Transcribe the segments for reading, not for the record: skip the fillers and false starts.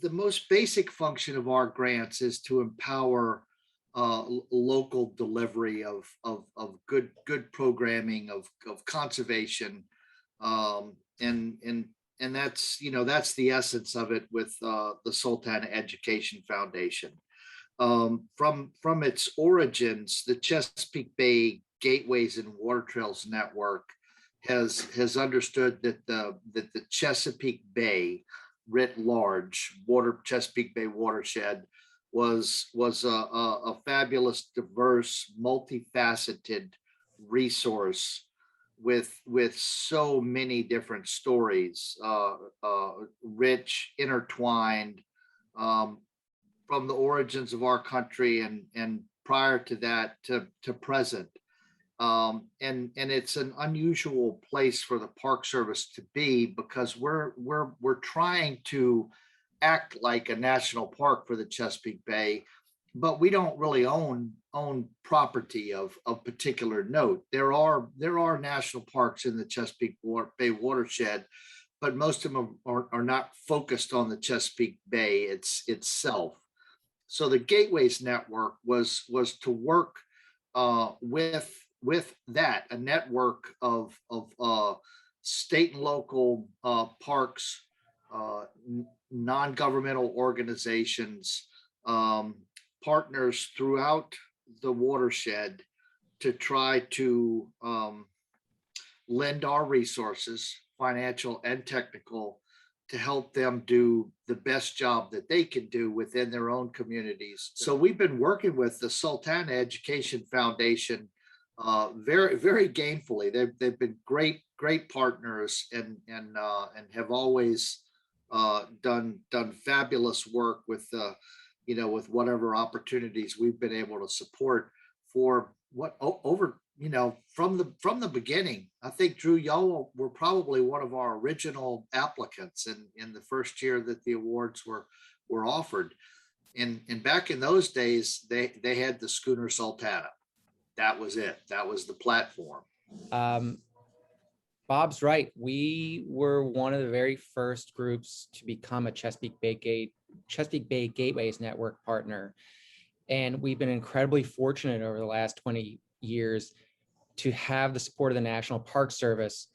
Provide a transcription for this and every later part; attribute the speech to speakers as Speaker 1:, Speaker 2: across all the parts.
Speaker 1: the most basic function of our grants is to empower local delivery of good programming of conservation, and that's that's the essence of it with the Sultana Education Foundation. From its origins, the Chesapeake Bay Gateways and Water Trails Network has understood that the Chesapeake Bay writ large, Chesapeake Bay watershed, was a fabulous, diverse, multifaceted resource with so many different stories, rich, intertwined, from the origins of our country and prior to that to present. And it's an unusual place for the Park Service to be, because we're trying to act like a national park for the Chesapeake Bay, but we don't really own property of particular note. There are national parks in the Chesapeake Bay watershed, but most of them are not focused on the Chesapeake Bay itself. So the Gateways Network was to work with that, a network of state and local parks, non-governmental organizations, partners throughout the watershed, to try to lend our resources, financial and technical, to help them do the best job that they can do within their own communities. So we've been working with the Sultana Education Foundation very, very gainfully. They've been great partners and have always done fabulous work with with whatever opportunities we've been able to support for over from the beginning. I think, Drew, y'all were probably one of our original applicants in the first year that the awards were offered. And back in those days, they had the schooner Sultana. That was it. That was the platform.
Speaker 2: Bob's right. We were one of the very first groups to become a Chesapeake Bay Gateways Network partner. And we've been incredibly fortunate over the last 20 years to have the support of the National Park Service.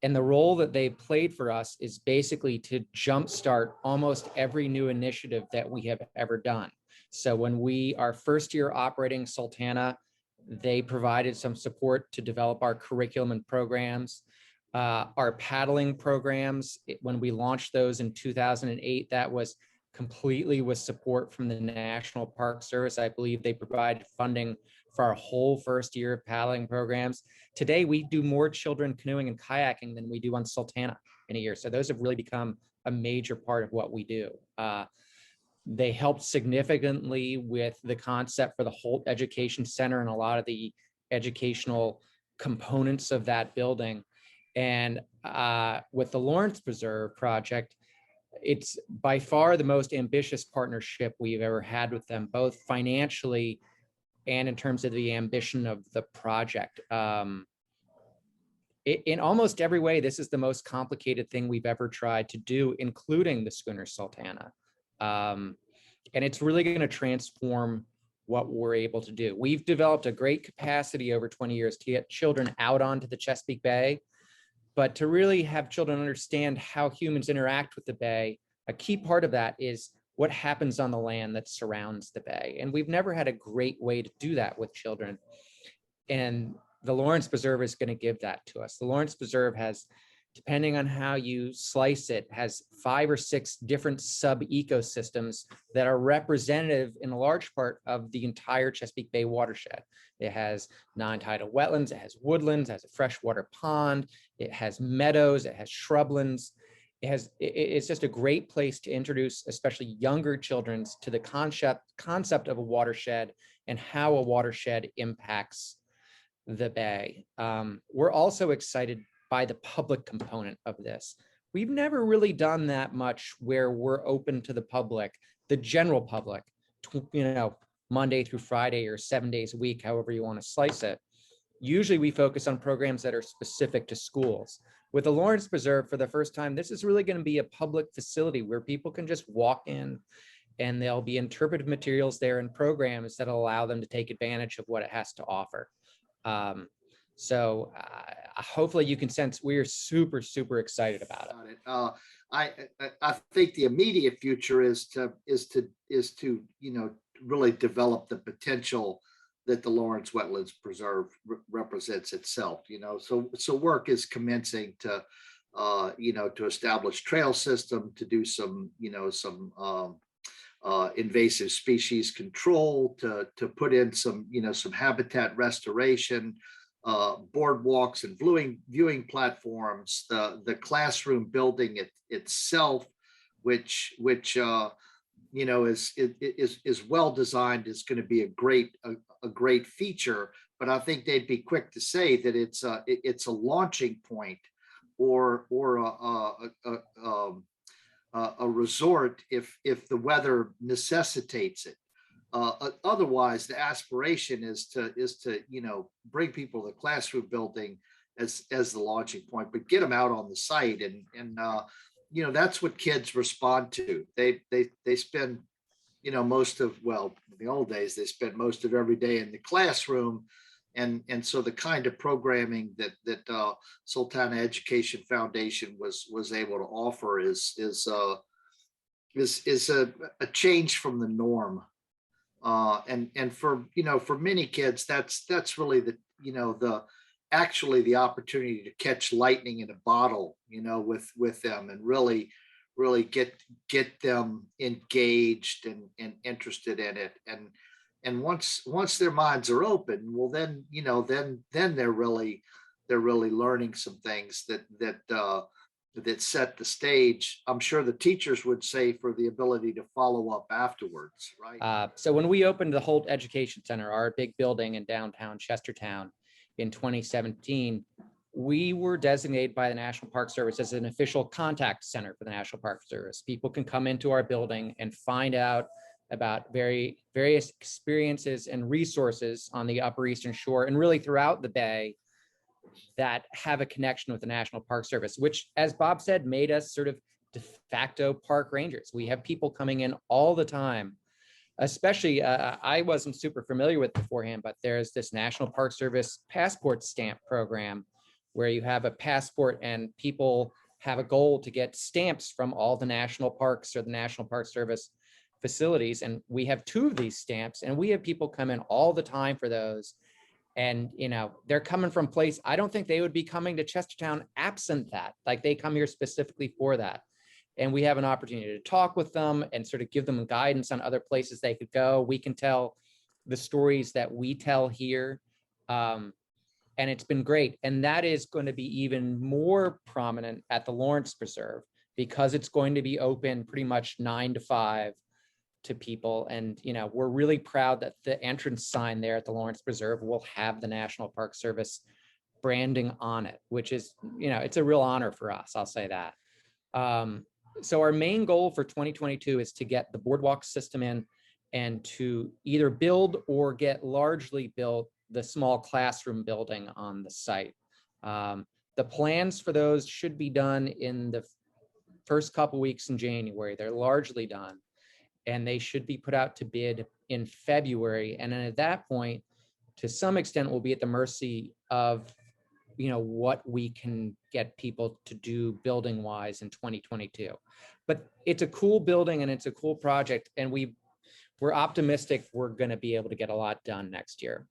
Speaker 2: And the role that they played for us is basically to jumpstart almost every new initiative that we have ever done. So when our first year operating Sultana, they provided some support to develop our curriculum and programs. Our paddling programs, when we launched those in 2008, that was completely with support from the National Park Service. I believe they provided funding for our whole first year of paddling programs. Today, we do more children canoeing and kayaking than we do on Sultana in a year. So those have really become a major part of what we do. They helped significantly with the concept for the Holt Education Center and a lot of the educational components of that building. And with the Lawrence Preserve project, it's by far the most ambitious partnership we've ever had with them, both financially and in terms of the ambition of the project. In almost every way, this is the most complicated thing we've ever tried to do, including the schooner Sultana. And it's really going to transform what we're able to do. We've developed a great capacity over 20 years to get children out onto the Chesapeake Bay, but to really have children understand how humans interact with the bay, a key part of that is what happens on the land that surrounds the bay. And we've never had a great way to do that with children. And the Lawrence Preserve is going to give that to us. The Lawrence Preserve has, depending on how you slice it, has 5 or 6 different sub-ecosystems that are representative in a large part of the entire Chesapeake Bay watershed. It has non-tidal wetlands, it has woodlands, it has a freshwater pond, it has meadows, it has shrublands. It's just a great place to introduce, especially younger children, to the concept of a watershed and how a watershed impacts the bay. We're also excited by the public component of this. We've never really done that much where we're open to the public, the general public, Monday through Friday or 7 days a week, however you want to slice it. Usually we focus on programs that are specific to schools. with the Lawrence Preserve, for the first time, this is really going to be a public facility where people can just walk in, and there'll be interpretive materials there and programs that allow them to take advantage of what it has to offer. So hopefully you can sense we're super, super excited about it.
Speaker 1: I think the immediate future is to really develop the potential that the Lawrence Wetlands Preserve represents itself. So work is commencing to to establish trail system, to do some invasive species control, to put in some some habitat restoration, boardwalks and viewing platforms, the classroom building itself, which is well designed, is going to be a great feature. But I think they'd be quick to say that it's a launching point or a resort if the weather necessitates it. Otherwise, the aspiration is to bring people to the classroom building as the launching point, but get them out on the site, and that's what kids respond to. They spend most of, well, in the old days they spent most of every day in the classroom, and so the kind of programming that Sultana Education Foundation was able to offer is a change from the norm. And for many kids, that's really the opportunity to catch lightning in a bottle, with them, and really get them engaged and interested in it. And once their minds are open, well, then they're really learning some things that set the stage. I'm sure the teachers would say, for the ability to follow up afterwards, right?
Speaker 2: So when we opened the Holt Education Center, our big building in downtown Chestertown in 2017, we were designated by the National Park Service as an official contact center for the National Park Service. People can come into our building and find out about various experiences and resources on the Upper Eastern Shore and really throughout the Bay that have a connection with the National Park Service, which, as Bob said, made us sort of de facto park rangers. We have people coming in all the time. Especially, I wasn't super familiar with beforehand, but there's this National Park Service passport stamp program where you have a passport and people have a goal to get stamps from all the national parks or the National Park Service facilities. And we have 2 of these stamps, and we have people come in all the time for those. And, they're coming from place, I don't think they would be coming to Chestertown absent that. Like, they come here specifically for that. And we have an opportunity to talk with them and sort of give them guidance on other places they could go. We can tell the stories that we tell here. And it's been great. And that is going to be even more prominent at the Lawrence Preserve, because it's going to be open pretty much 9 to 5 to people. And, we're really proud that the entrance sign there at the Lawrence Preserve will have the National Park Service branding on it, which is, it's a real honor for us. I'll say that. So our main goal for 2022 is to get the boardwalk system in and to either build or get largely built the small classroom building on the site. The plans for those should be done in the first couple weeks in January. They're largely done, and they should be put out to bid in February. And then at that point, to some extent, we'll be at the mercy of what we can get people to do building wise in 2022. But it's a cool building and it's a cool project, and we're optimistic we're going to be able to get a lot done next year.